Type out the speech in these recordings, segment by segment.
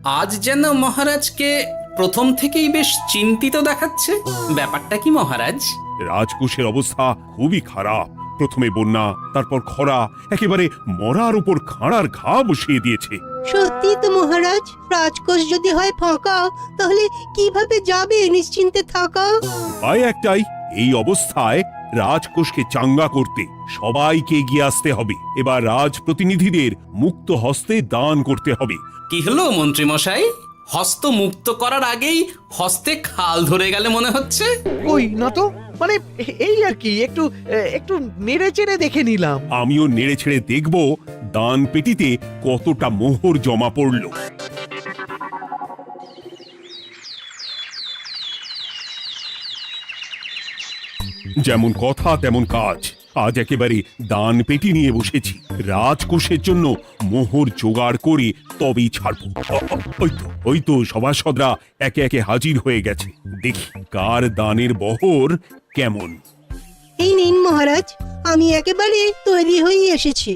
আজ যেন মহারাজকে প্রথম থেকেই বেশ চিন্তিত দেখাচ্ছে। ব্যাপারটা কি মহারাজ? রাজকোষের অবস্থা খুবই খারাপ। প্রথমে বন্যা, তারপর খরা, একেবারে মরার উপর খাঁড়ার ঘা বসিয়ে দিয়েছে। সত্যি তো মহারাজ, রাজকোষ যদি হয় ফাঁকা, তাহলে কিভাবে যাবে নিশ্চিন্তে থাকা? উপায় একটাই, এই অবস্থায় রাজকোষকে চাঙ্গা করতে সবাইকে এগিয়ে আসতে হবে। এবার রাজপ্রতিনিধিদের মুক্ত হস্তে দান করতে হবে। কি হলো মন্ত্রী মশাই, হস্ত মুক্ত করার আগেই হস্তে খাল ধরে গেলে মনে হচ্ছে। কই না তো, মানে এই আর কি, একটু একটু নেড়ে চেড়ে দেখে নিলাম। আমিও নেড়ে ছেড়ে দেখব দান পেটিতে কতটা মোহর জমা পড়ল। যেমন কথা তেমন কাজ। আজ একেবারে দান পেটি নিয়ে বসেছি। রাজকোষের জন্য মোহর জোগাড় করে তবেই ছাড়বো। ওই তো সভাসদরা একে একে হাজির হয়ে গেছে। দেখি কার দানের বহর কেমন। এই নিন মহারাজ, আমি একেবারে তৈরি হয়ে এসেছি।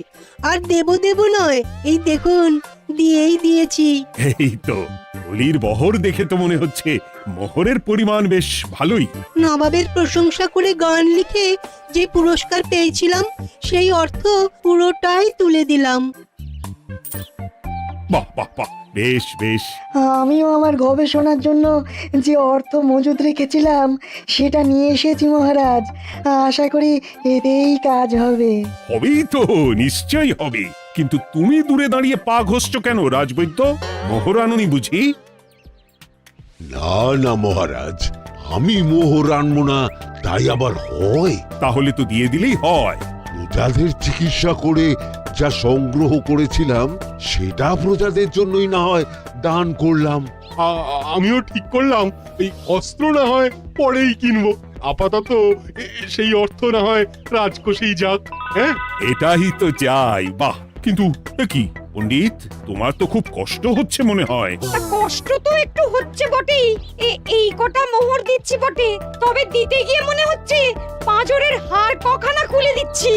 আর দেব নয়, এই দেখুন দিয়েই দিয়েছি। এই তো থলির বহর দেখে তো মনে হচ্ছে মোহরের পরিমাণ বেশ ভালোই। নবাবের প্রশংসা করে গান লিখে যে পুরস্কার পেয়েছিলাম, সেই অর্থ পুরোটাই তুলে দিলাম। বাহ বাহ বাহ, বেশ বেশ। আমিও আমার গবেষণার জন্য যে অর্থ মজুদ রেখেছিলাম সেটা নিয়ে এসেছি মহারাজ। আশা করি এতেই কাজ হবে। হবেই তো, নিশ্চয়ই হবে। কিন্তু তুমি দূরে দাঁড়িয়ে পা ঘষছো কেন রাজবৈদ্য? মোহর আনুনি বুঝি? না না মহারাজ, আমি মোহর আনবো না তাই আবার হয়? তাহলে তো দিয়ে দিলেই হয়। প্রজাদের চিকিৎসা করে যা সংগ্রহ করেছিলাম সেটা প্রজাদের জন্যই না হয় দান করলাম। আমিও ঠিক করলাম এই অস্ত্র না হয় পরেই কিনবো, আপাতত সেই অর্থ না হয় রাজকোষেই যাক। হ্যাঁ, এটাই তো চাই। বাহ, কিন্তু কি পণ্ডিত, তোমার তো খুব কষ্ট হচ্ছে মনে হয়। কষ্ট তো একটু হচ্ছে বটেই। এই কটা মোহর দিচ্ছি বটে, তবে দিতে গিয়ে মনে হচ্ছে পাঁজরের হাড় কখানা খুলে দিচ্ছি।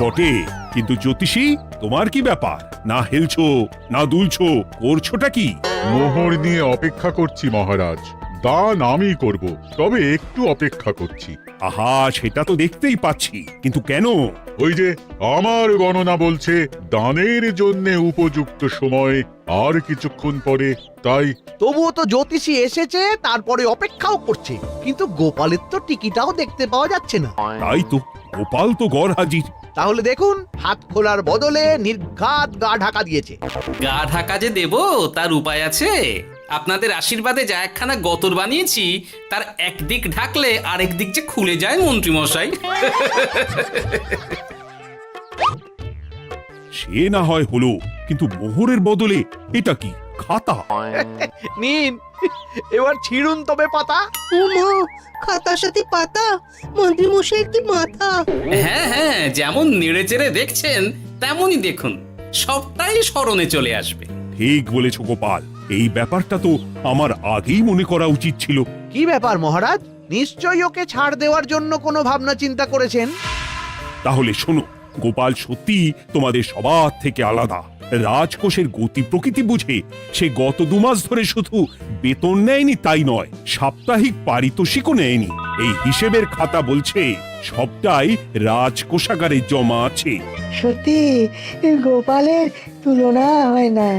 বটে, কিন্তু জ্যোতিষী তোমার কি ব্যাপার? না হেলছো না দুলছো, করছোটা কি? মোহর নিয়ে অপেক্ষা করছি মহারাজ, দান আমি করব, তবে একটু অপেক্ষা করছি। আহা, সেটা তো দেখতেই পাচ্ছি, কিন্তু কেন? ওই যে আমার গণনা বলছে দানের জন্য উপযুক্ত সময় আর কিছুক্ষণ পরে, তাই। তবুও তো জ্যোতিষী এসেছে, তারপরে অপেক্ষাও করছে, কিন্তু গোপালের তো টিকিটাও দেখতে পাওয়া যাচ্ছে না। তাই তো, গোপাল তো গড় হাজির। তাহলে দেখুন, হাত খোলার বদলে নির্ঘাত গা ঢাকা দিয়েছে। গা ঢাকা যে দেব তার উপায় আছে। আপনাদের আশীর্বাদে যা একখানা গতর বানিয়েছি, তার একদিক ঢাকলে আরেক দিক যে খুলে যায় মন্ত্রী মশাই। সে না হয় হলো, কিন্তু মোহরের বদলে এটা কি? খাতা? নিন, এবার ছিড়ুন তবে পাতা। উমা, খাতার সাথে পাতা! মন্ত্রী মশাইয়ের কি মাথা! হ্যাঁ হ্যাঁ, যেমন নেড়ে চেড়ে দেখছেন তেমনই দেখুন, সবটাই স্মরণে চলে আসবে। ঠিক বলেছ গোপাল, এই ব্যাপারটা তো আমার আগেই মনে করা উচিত ছিল। কি ব্যাপার মহারাজ, নিশ্চয়ই ওকে ছাড় দেওয়ার জন্য কোনো ভাবনা চিন্তা করেছেন। তাহলে শোনো, গোপাল সত্যি তোমাদের সবার থেকে আলাদা। রাজকোষের গতি প্রকৃতি বুঝে সে গত 2 মাস ধরে শুধু বেতন নেয়নি তাই নয়, সাপ্তাহিক পারিতোষিকও নেয়নি। এই হিসেবের খাতা বলছে সবটাই রাজকোষাগারে জমা আছে। সত্যি গোপালের তুলনা হয় না।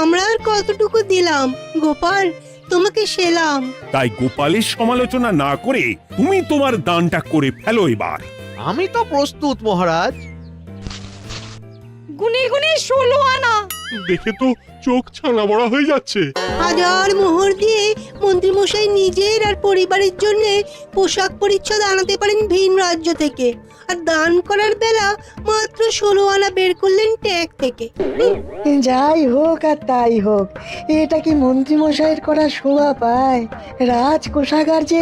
আমরা আর কতটুকু দিলাম গোপাল, তোমাকে সেলাম। তাই গোপালের সমালোচনা না করে তুমি তোমার দানটা করে ফেলো এবার। আমি তো প্রস্তুত মহারাজ। গুনে গুনে 16 আনা। দেখে তো চোখ ছানা বড়া হয়ে যাচ্ছে। হাজার মোহর দিয়ে মন্ত্রী মশাই নিজের আর পরিবারের জন্য পোশাক পরিচ্ছদ আনাতে পারেন ভিন রাজ্য থেকে, আর দান করার বেলা মাত্র 16 আনা বের করলেন ট্যাগ থেকে। যাই হোক আর তাই হোক, এটা কি মন্ত্রী মশাইয়ের করা শোভা পায়? রাজকোষাগার যে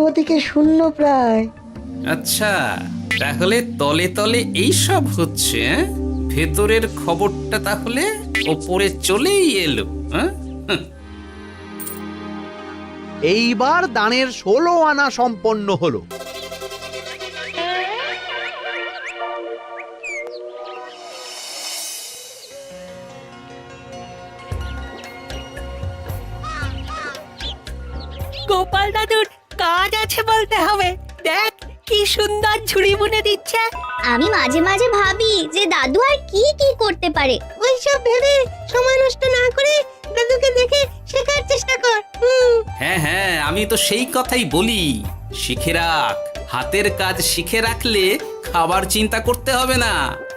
ওদিকে শূন্য প্রায়। আচ্ছা, তাহলে তলে তলে এই সব হচ্ছে। ভেতরের খবরটা তাহলে ওপরে চলেই এলো। এইবার দানের 16 আনা সম্পন্ন হলো। গোপাল দাদুর কাজ আছে বলতে হবে। দেখ কি সুন্দর ঝুড়ি বুনে দিচ্ছে। আমি মাঝে মাঝে ভাবি যে দাদু আর কি কি করতে পারে। ওইসব ভেবে সময় নষ্ট না করে দাদুকে দেখে শেখার চেষ্টা কর। হ্যাঁ হ্যাঁ, আমি তো সেই কথাই বলি, শিখে রাখ। হাতের কাজ শিখে রাখলে খাবার চিন্তা করতে হবে না।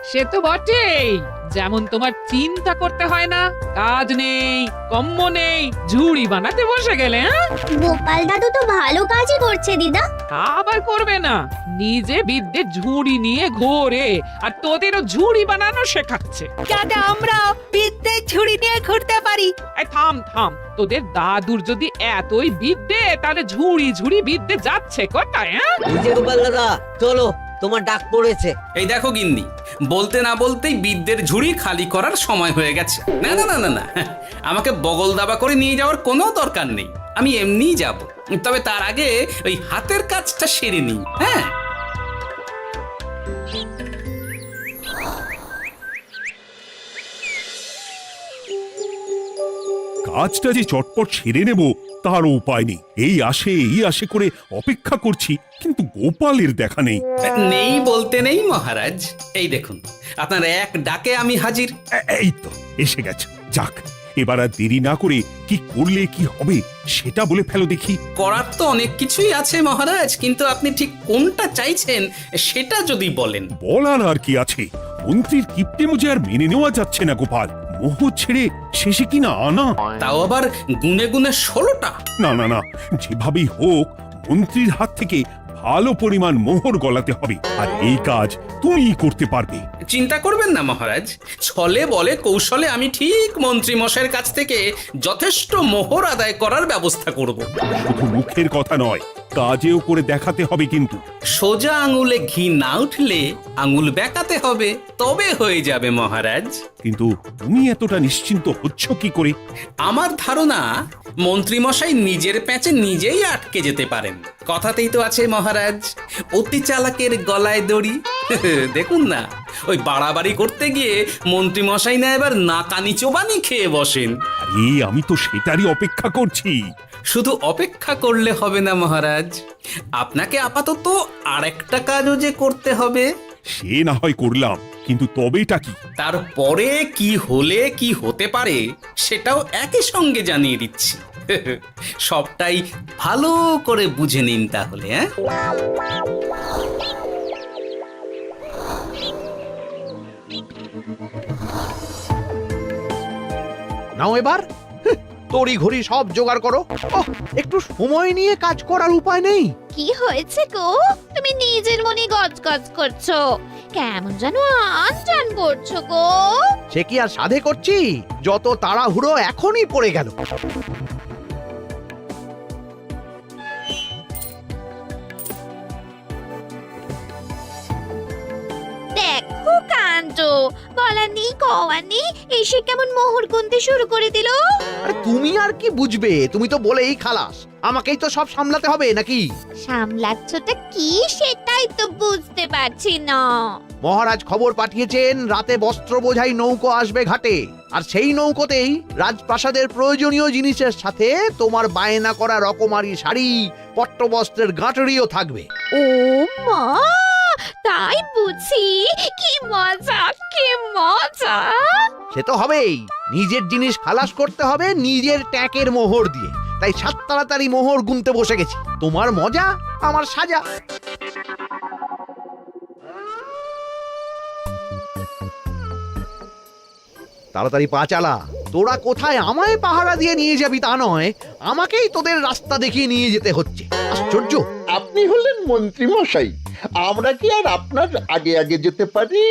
সে তো বটেই, যেমন তোমার চিন্তা করতে হয় না, কাজ নেই, কম্ম নেই, ঝুড়ি বানাতে বসে গেলে। হ্যাঁ, গোপাল দাদু তো ভালো কাজই করছে দিদা। আবার করবে না, নিজে বিদ্যে ঝুড়ি নিয়ে ঘোরে আর তোদেরও ঝুড়ি বানানো শেখাচ্ছে। যাতে আমরা বিদ্যের ঝুড়ি নিয়ে ঘুরতে পারি। এই থাম থাম, তোদের দাদুর যদি এতই বিদ্যে, তাহলে ঝুড়ি ঝুড়ি বিদ্যে যাচ্ছে কোথায়? হ্যাঁ, গোপাল দাদা চলো, তোমার ডাক পড়েছে। এই দেখো গিন্নি, বলতে না বলতেই বিদ্যের ঝুড়ি খালি করার সময় হয়ে গেছে। না না না না না, আমাকে বগল দাবা করে নিয়ে যাওয়ার কোনো দরকার নেই, আমি এমনিই যাব। তবে তার আগে ওই হাতের কাজটা সেরে নিই। হ্যাঁ, কাজটা যে চটপট সেরে নেব তার উপায় নেই। এই আসে করে অপেক্ষা করছি, কিন্তু গোপালের দেখা নেই। নেই বলতে নেই মহারাজ, এই দেখুন আপনার এক ডাকে আমি হাজির। এই তো এসে গেছে। যাক, এবার আর দেরি না করে কি করলে কি হবে সেটা বলে ফেলো দেখি। করার তো অনেক কিছুই আছে মহারাজ, কিন্তু আপনি ঠিক কোনটা চাইছেন সেটা যদি বলেন। বলার আর কি আছে, মন্ত্রীর কিপ্টে মুজে আর মেনে নেওয়া যাচ্ছে না গোপাল। মোহ ছেড়ে শেষে কিনা আনা, তাও আবার গুনে গুনে 16টা। না না না, যেভাবেই হোক মন্ত্রীর হাত থেকে ভালো পরিমাণ মোহর গলাতে হবে, আর এই কাজ তুমিই করতে পারবে। চিন্তা করবেন না মহারাজ, ছলে বলে কৌশলে আমি ঠিক মন্ত্রী মশাইয়ের কাছ থেকে যথেষ্ট মোহর আদায় করার ব্যবস্থা করব। শুধু মুখের কথা নয়, কাজেও করে দেখাতে হবে কিন্তু। সোজা আঙুলে ঘি না উঠলে আঙুল বেঁকাতে হবে, তবে হয়ে যাবে মহারাজ। কিন্তু তুমি এতটা নিশ্চিন্ত হচ্ছ কি করে? আমার ধারণা মন্ত্রী মশাই নিজের প্যাঁচে নিজেই আটকে যেতে পারেন। কথাতেই তো আছে মহারাজ, অতি চালাকের গলায় দড়ি। দেখুন না, ওই বাড়াবাড়ি করতে গিয়ে মন্ত্রী মশাই না এবার নাকানি চোবানি খেয়ে বসেন। আরে আমি তো সেটারই অপেক্ষা করছি। শুধু অপেক্ষা করলে হবে না মহারাজ, আপনাকে আপাতত আরেকটা কাজও যে করতে হবে। সে না হয় করলাম, কিন্তু তবেটা কি? তারপরে কি হলে কি হতে পারে সেটাও একই সঙ্গে জানিয়ে দিচ্ছি। সবটাই ভালো করে বুঝে নিন তাহলে। হ্যাঁ, নাও এবার তড়ি ঘড়ি সব জোগাড় করো। ওহ, একটু সময় নিয়ে কাজ করার উপায় নেই? কি হয়েছে গো, তুমি নিজের মনে গজগজ করছো, কেমন যেন আনজান করছো গো। সে কি আর সাধে করছি, যত তাড়াহুড়ো এখনই পড়ে গেল। দেখো কাণ্ড, বলার নেই কওয়ার নেই, এসে কেমন মোহর গুনতে শুরু করে দিল। আরে তুমি আর কি বুঝবে, তুমি তো বলেই খালাস, আমাকেই তো সব সামলাতে হবে নাকি? সামলাচ্ছটা কি সেটাই তো বুঝতে পারছি না। মহারাজ খবর পাঠিয়েছেন রাতে বস্ত্র বোঝাই নৌকো আসবে ঘাটে, আর সেই নৌকোতেই রাজপ্রাসাদের প্রয়োজনীয় জিনিসের সাথে তোমার বায়না করা রকমারি শাড়ি, পট্টবস্ত্রের গাঁটরিও থাকবে। ও মা, তাই বুঝি, কি মজা কি মজা। সে তো হবেই, নিজের জিনিস খালাস করতে হবে নিজের ট্যাঁকের মোহর দিয়ে, তাই সাত তাড়াতাড়ি মোহর গুনতে বসে গেছি। তোমার মজা আমার সাজা। তাড়াতাড়ি পা চালা, তোরা কোথায় আমায় পাহারা দিয়ে নিয়ে যাবি তা নয়, আমাকেই তোদের রাস্তা দেখিয়ে নিয়ে যেতে হচ্ছে। আশ্চর্য! আপনি হলেন মন্ত্রী মশাই, আমরা কি আর আপনার আগে আগে যেতে পারি?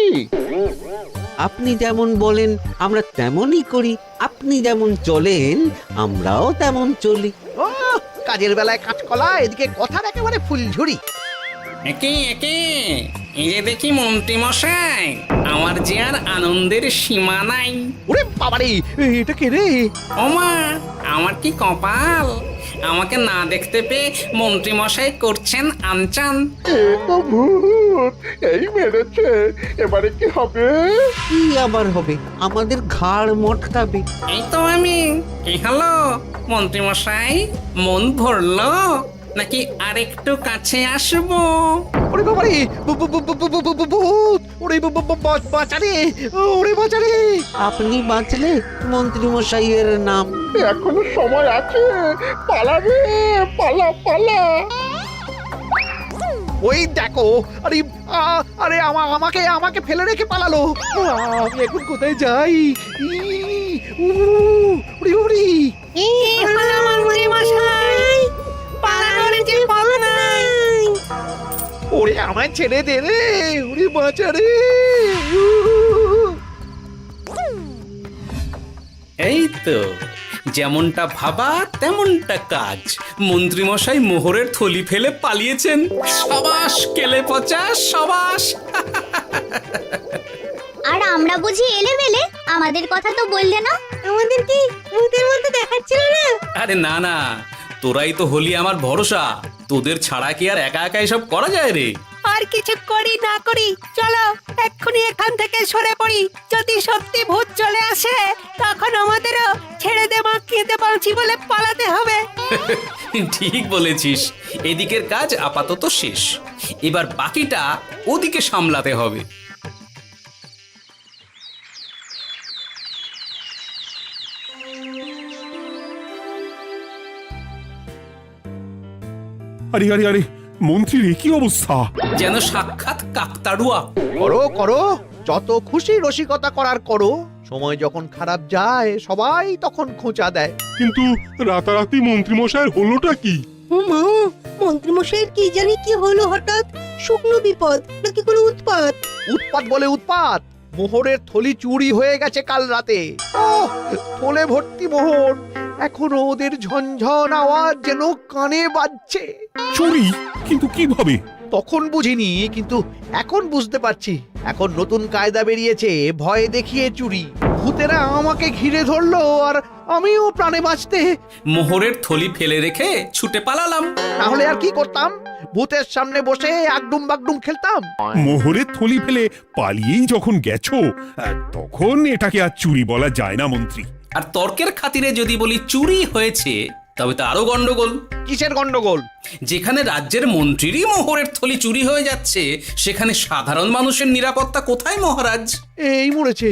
আপনি যেমন বলেন আমরা তেমনই করি, আপনি যেমন চলেন আমরাও তেমন চলি। ও, কাজের বেলায় কাঁচকলা, এদিকে কথার একেবারে ফুলঝুরি। একে একে এই যে দেখি মন্ত্রী মশাই, আমার যে আর আনন্দের সীমা নাই। ওরে বাবারে, এটা কে রে? ওমা, আমার কি কপাল, আমাকে না দেখতে পেয়ে মন্ত্রী মশাই করছেন আনচান। এ তো ভূত, এই মেরেছে, এবারে কি হবে? কি আবার হবে? আমাদের ঘাড় মটকাবে। এই তো আমি। কি হলো মন্ত্রী মশাই, মন ভরলো নাকি আরেকটু কাছে আসবো? ওরে বাবারে, ভূত! ওরে বাঁচারে, ওরে বাঁচারে! আপনি বাঁচলে মন্ত্রী মশাইয়ের নাম। এখনো সময় আছে, পালা রে, পালা পালা। ওই দেখো, আরে আরে আমাকে আমাকে ফেলে রেখে পালালো। আমি এখন কোথায় যাই? উড়ি উড়ি। ওরে আমায় ছেড়ে দে রে, উড়ি বাঁচা রে। এই তো, যেমনটা ভাবা তেমনটা কাজ। মন্ত্রী মশাই মোহরের থলি ফেলে পালিয়েছেন। সাবাস কেলে পচা, সাবাস। আর আমরা বুঝি এলেবেলে, আমাদের কথা তো বললে না। আমাদের কি ভূতের মতো দেখাচ্ছিল না? আরে না না, তোরাই তো হলি আমার ভরসা। তোদের ছাড়া কি আর একা একা এসব করা যায় রে? আর কিছু করি না করি, চলো এক্ষুনি এখান থেকে সরে পড়ি। যদি সত্যি ভূত চলে আসে, তখন আমাদেরও ছেড়ে দে বাঁকিয়ে দে বাঁচি বলে পালাতে হবে। ঠিক বলেছিস। এদিকের কাজ আপাতত শেষ, এবার বাকিটা ওদিকে সামলাতে হবে। আরে আরে আরে, মন্ত্রীর এ কি অবস্থা? যেন সাক্ষাৎ কাকতাড়ুয়া। করো করো, যত খুশি রসিকতা করার করো। সময় যখন খারাপ যায়, সবাই তখন খোঁচা দেয়। কিন্তু রাতারাতি মন্ত্রী মশাইয়ের হলোটা কি? মা, মন্ত্রীমশাইয়ের কি জানি কি হলো হঠাৎ? শুকনো বিপদ নাকি কোনো উৎপাত? উৎপাত বলে উৎপাত। মোহরের থলি চুরি হয়ে গেছে কাল রাতে। ওহ, থলে ভর্তি মোহর। এখনো ওদের ঝনঝন আওয়াজ যেন কানে বাজছে। চুরি? কিন্তু কিভাবে? তখন বুঝিনি, কিন্তু এখন বুঝতে পারছি। এখন নতুন কায়দা বেরিয়েছে, ভয় দেখিয়ে চুরি। ভূতেরা আমাকে ঘিরে ধরলো, আর আমিও প্রাণে বাঁচতে মোহরের থলি ফেলে রেখে ছুটে পালালাম। তাহলে আর কি করতাম? ভূতের সামনে বসে আগডুম বাগডুম খেলতাম। মোহরের থলি ফেলে পালিয়েই যখন গেছো, তখন এটাকে আর চুরি বলা যায় না মন্ত্রী। আর তর্কের খাতিরে যদি বলি চুরি হয়েছে, তবে তো আরো গন্ডগোল। কিসের গন্ডগোল? যেখানে রাজ্যের মন্ত্রীরই মোহরের থলি চুরি হয়ে যাচ্ছে, সেখানে সাধারণ মানুষের নিরাপত্তা কোথায় মহারাজ? এই মরেছে,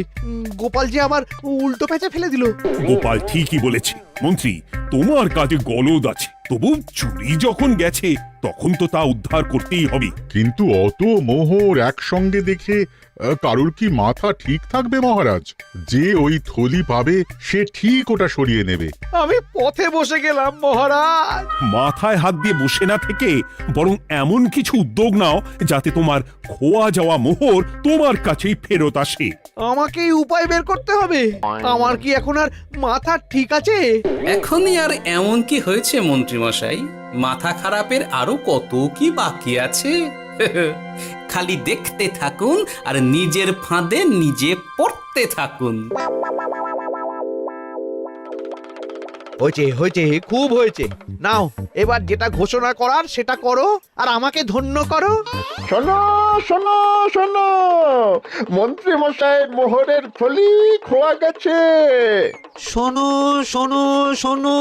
গোপাল যে আবার উল্টো প্যাঁচে ফেলে দিল। গোপাল ঠিকই বলেছে মন্ত্রী, তোমার কাজে গলদ আছে। তবু চুরি যখন গেছে, তখন তো তা উদ্ধার করতেই হবে। কিন্তু অত মোহর একসঙ্গে দেখে কারোর কি মাথা ঠিক থাকবে মহারাজ? যে ওই থলি পাবে সে ঠিক ওটা সরিয়ে নেবে। আমি পথে বসে গেলাম মহারাজ। মাথায় হাত দিয়ে বসে না থেকে বরং এমন কিছু উদ্যোগ নাও যাতে তোমার খোয়া যাওয়া মোহর তোমার কাছেই ফেরত আসে। আমাকেই উপায় বের করতে হবে। আমার কি এখন আর মাথা ঠিক আছে? এখনই আর এমন কি হয়েছে মন্ত্রী মশাই? মাথা খারাপের আরো কত কি বাকি আছে। খালি দেখতে থাকুন আর নিজের ফাঁদে নিজে পড়তে থাকুন। হয়েছে হয়েছে, খুব হয়েছে। নাও, এবার যেটা ঘোষণা করার সেটা করো, আর আমাকে ধন্য করো। শোনো শোনো শোনো, মন্ত্রী মশাইয়ের মোহরের থলি খোয়া গেছে। শোনো শোনো শোনো,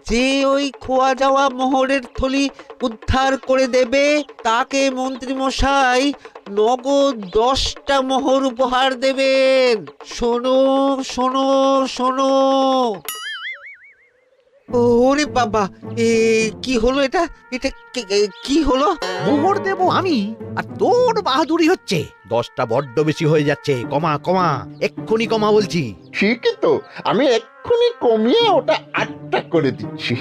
যে ওই খোয়া যাওয়া মোহরের থলি উদ্ধার করে দেবে, তাকে মন্ত্রী মশাই নগদ 10টা মোহর উপহার দেবেন। শোনো শোনো শোনো। ওরে বাবা, কি হলো এটা? এটা কি হলো? মোহর দেবো আমি, আর তোর বাহাদুরি হচ্ছে। 10টা বড্ড বেশি হয়ে যাচ্ছে। কমা কমা, এক্ষুনি কমা বলছি। ঠিকই তো, আমি এক্ষুনি কমিয়ে ওটা 8টা করে দিচ্ছি।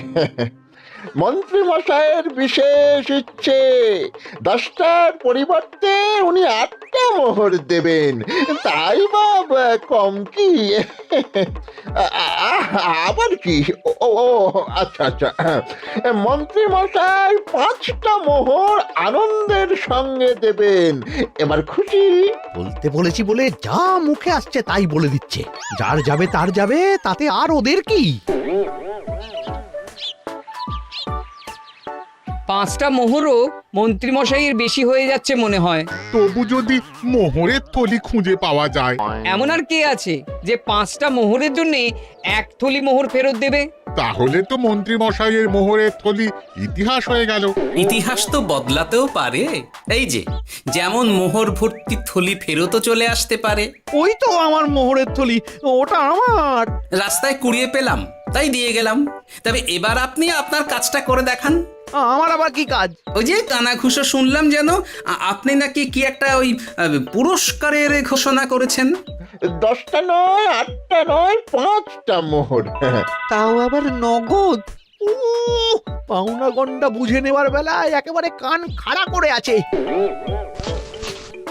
মন্ত্রী মশাইয়ের বিশেষ ইচ্ছে 10টার পরিবর্তে উনি 8টা মোহর দেবেন, তাই বা কম কি? আবার কি? ও আচ্ছা আচ্ছা, মন্ত্রী মশাই 5টা মোহর আনন্দের সঙ্গে দেবেন। এবার খুশি? বলতে বলেছি বলে যা মুখে আসছে তাই বলে দিচ্ছে। যার যাবে তার যাবে, তাতে আর ওদের কি? 5টা মোহরও মন্ত্রীমশাইয়ের বেশি হয়ে যাচ্ছে মনে হয়। তবু যদি মোহরের থলি খুঁজে পাওয়া যায়। এমন আর কে আছে যে 5টা মোহরের জন্য 1 থলি মোহর ফেরত দেবে? তাহলে তো মন্ত্রী মশাইয়ের মোহরের থলি ইতিহাস হয়ে গেল। ইতিহাস তো বদলাতেও পারে। এই যে যেমন মোহর ভর্তি থলি ফেরতও চলে আসতে পারে। ওই তো আমার মোহরের থলি, ওটা আমার। রাস্তায় কুড়িয়ে পেলাম তাই দিয়ে গেলাম। তবে এবার আপনি আপনার কাজটা করে দেখান। আমার আবার কি কাজ? ওই যে কানাঘুষো শুনলাম যেন আপনি নাকি কি একটা ওই পুরস্কারের ঘোষণা করেছেন। 10টা নয়, 8টা নয়, 5টা মোহর। তাও আবার নগদ। পাওনা গন্ডা বুঝে নেওয়ার বেলায় একেবারে কান খাড়া করে আছে।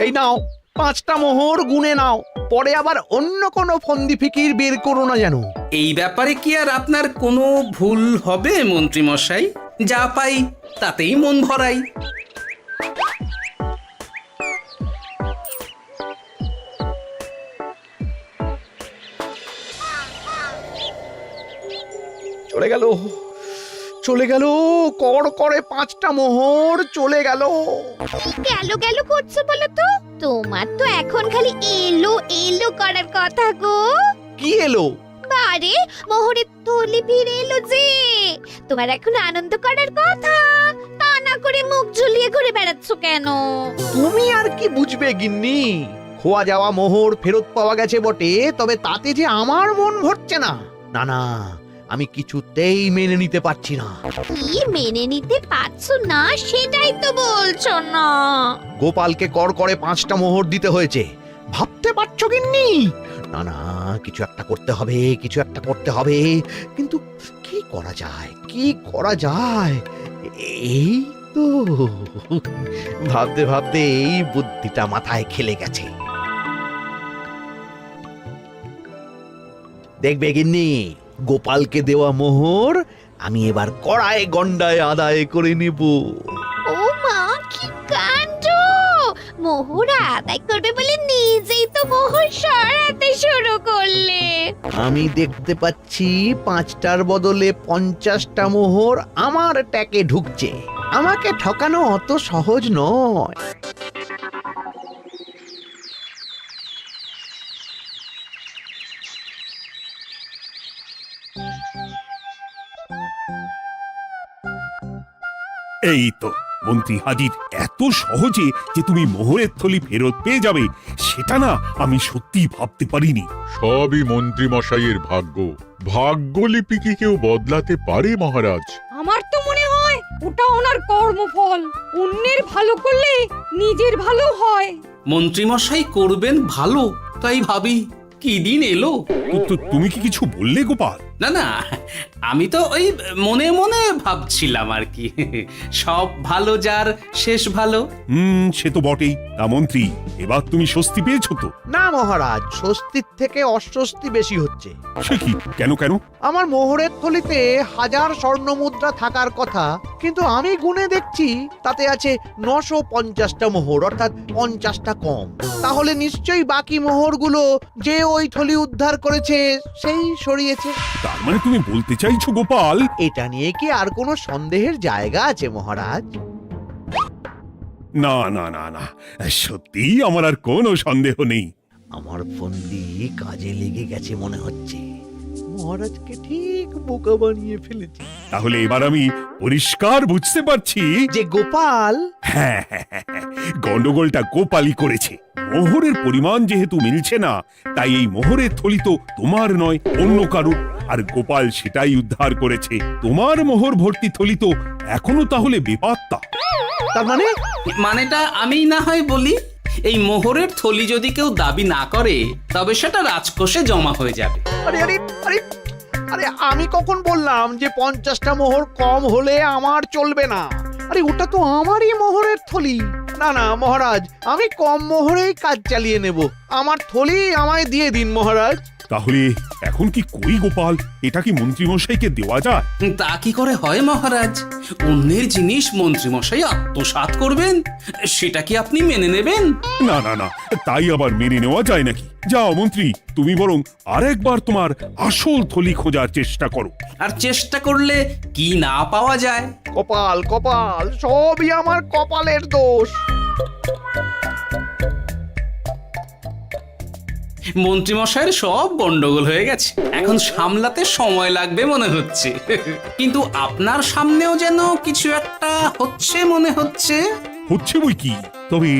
এই নাও 5টা মোহর, গুনে নাও। পরে আবার অন্য কোনো ফন্দি ফিকির বের করো না যেন। এই ব্যাপারে কি আর আপনার কোনো ভুল হবে মন্ত্রী মশাই? যা পাই তাতেই মন ভরাই। চলে গেল, চলে গেল, কর করে 5টা মোহর চলে গেল। গেল গেল করছো বলো তো? তোমার তো এখন খালি এলো এলো করার কথা গো। কি এলো? বারে মোহরের থলি ফিরে এলো যে। তোমার এখন আনন্দ করার কথা, তা না করে মুখ ঝুলিয়ে ঘুরে বেড়াচ্ছ কেন? তুমি আর কি বুঝবে গিন্নি? খোয়া যাওয়া মোহর ফেরত পাওয়া গেছে বটে, তবে তাতে যে আমার মন ভরছে না। না না, আমি কিছুতেই মেনে নিতে পারছি না। কি মেনে নিতে পারছো না সেটাই তো বলছো না। গোপালকে কর করে 5টা মোহর দিতে হয়েছে, ভাবতে পারছো গিন্নি? না না, কিছু একটা করতে হবে, কিছু একটা করতে হবে। কিন্তু কি করা যায়, কি করা যায়? এই তো ভাবতে ভাবতে এই বুদ্ধিটা মাথায় খেলে গেছে। দেখবে গিন্নি, গোপালকে দেওয়া মোহর আমি এবার কড়ায় গন্ডায় আদায় করে নেব। ও মা, কি কাণ্ড! মোহর আদায় করবে বলে নিজেই তো মোহর সরাতে শুরু করলে। আমি দেখতে পাচ্ছি 5টার বদলে 50টা মোহর আমার ট্যাকে ঢুকছে। আমাকে ঠকানো অত সহজ নয়। এই তো মন্ত্রী হাজির। এত সহজে যে তুমি মোহরের থলি ফেরত পেয়ে যাবে সেটা না আমি সত্যি ভাবতে পারিনি। সবই মন্ত্রী মশাইয়ের ভাগ্য। ভাগ্যলিপি কি কেউ বদলাতে পারে মহারাজ? আমার তো মনে হয় ওটা ওনার কর্মফল। অন্যের ভালো করলে নিজের ভালো হয়। মন্ত্রী মশাই করবেন ভালো, তাই ভাবি কি দিন এলো। তুমি কি কিছু বললে গোপাল? না না, আমি তো ওই মনে মনে ভাবছিলাম আর কি। সব ভালো যার শেষ ভালো। সে তো বটেই। তা মন্ত্রী, এবার তুমি স্বস্তি পেয়েছো তো? না মহারাজ, স্বস্তির থেকে অস্বস্তি বেশি হচ্ছে। সে কি? কেন কেন? আমার মোহরের থলিতে 1000 স্বর্ণ মুদ্রা থাকার কথা, কিন্তু আমি গুনে দেখছি তাতে আছে 950টা মোহর, অর্থাৎ 50টা কম। তাহলে নিশ্চয়ই বাকি মোহরগুলো যে ওই থলি উদ্ধার করেছে সেই সরিয়েছে। তার মানে তুমি বলতে চাইছো গোপাল? এটা নিয়ে কি আর কোনো সন্দেহের জায়গা আছে মহারাজ? না না না না, সত্যি আমার আর কোনো সন্দেহ নেই। আমার ফন্দি কাজে লেগে গেছে মনে হচ্ছে। মহারাজকে ঠিক বোকা বানিয়ে ফেলেছি। তাহলে এবার আমি পরিষ্কার বুঝতে পারছি যে গোপাল, হ্যাঁ, গন্ডগোলটা গোপালই করেছে। মোহরের পরিমাণ যেহেতু মিলছে না, তাই এই মোহরের থলি তো তোমার নয়, অন্য কারুর। আর গোপাল সেটাই উদ্ধার করেছে। তোমার মোহর ভর্তি থলি তো এখনো তাহলে বেপাত্তা। তার মানে? মানেটা আমি না হয় বলি। এই মোহরের থলি যদি কেউ দাবি না করে, তবে সেটা রাজকোষে জমা হয়ে যাবে। আরে আরে আরে, আরে আমি কখন বললাম যে 50টা মোহর কম হলে আমার চলবে না? আরে ওটা তো আমারই মোহরের থলি। না না মহারাজ, আমি কম মোহরেই কাজ চালিয়ে নেব। আমার থলি আমায় দিয়ে দিন মহারাজ। তাহলে এখন কি করি গোপাল? এটা কি মন্ত্রীমশাইকে দেওয়া যায়? তা কি করে হয় মহারাজ? অন্যের জিনিস মন্ত্রীমশাই আত্মসাৎ করবেন, সেটা কি আপনি মেনে নেবেন? না না না, তাই আবার মেনে নেওয়া যায় নাকি? যাও মন্ত্রী, তুমি বরং আরেকবার তোমার আসল থলি খোঁজার চেষ্টা করো। আর চেষ্টা করলে কি না পাওয়া যায়? কপাল কপাল, সবই আমার কপালের দোষ। মন্ত্রীমশাইয়ের সব গন্ডগোল হয়ে গেছে, এখন সামলাতে সময় লাগবে মনে হচ্ছে। কিন্তু আপনার সামনেও যেন কিছু একটা হচ্ছে মনে হচ্ছে। হচ্ছে বই কি, তবে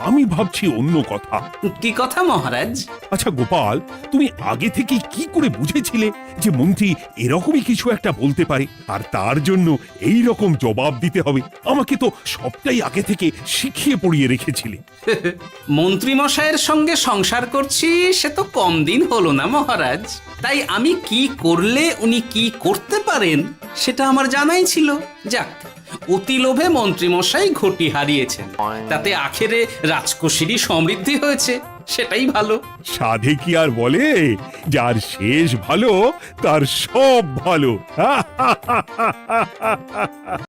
আমি ভাবছি অন্য কথা। কি কথা মহারাজ? আচ্ছা গোপাল, তুমি আগে থেকে কি করে বুঝেছিলে যে মন্ত্রী এরকমই কিছু একটা বলতে পারে, আর তার জন্য এই রকম জবাব দিতে হবে? আমাকে তো সবটাই আগে থেকে শিখিয়ে পড়িয়ে রেখেছিলে। মন্ত্রীমশাইয়ের সঙ্গে সংসার করছি সে তো কম দিন হলো না মহারাজ, তাই আমি কি করলে উনি কি করতে পারেন সেটা আমার জানাই ছিল। যাক, অতি লোভে মন্ত্রীমশাই ঘটি হারিয়েছেন, তাতে আখেরে রাজকোষেরই সমৃদ্ধি হয়েছে, সেটাই ভালো। সাধে কি আর বলে, যার শেষ ভালো তার সব ভালো।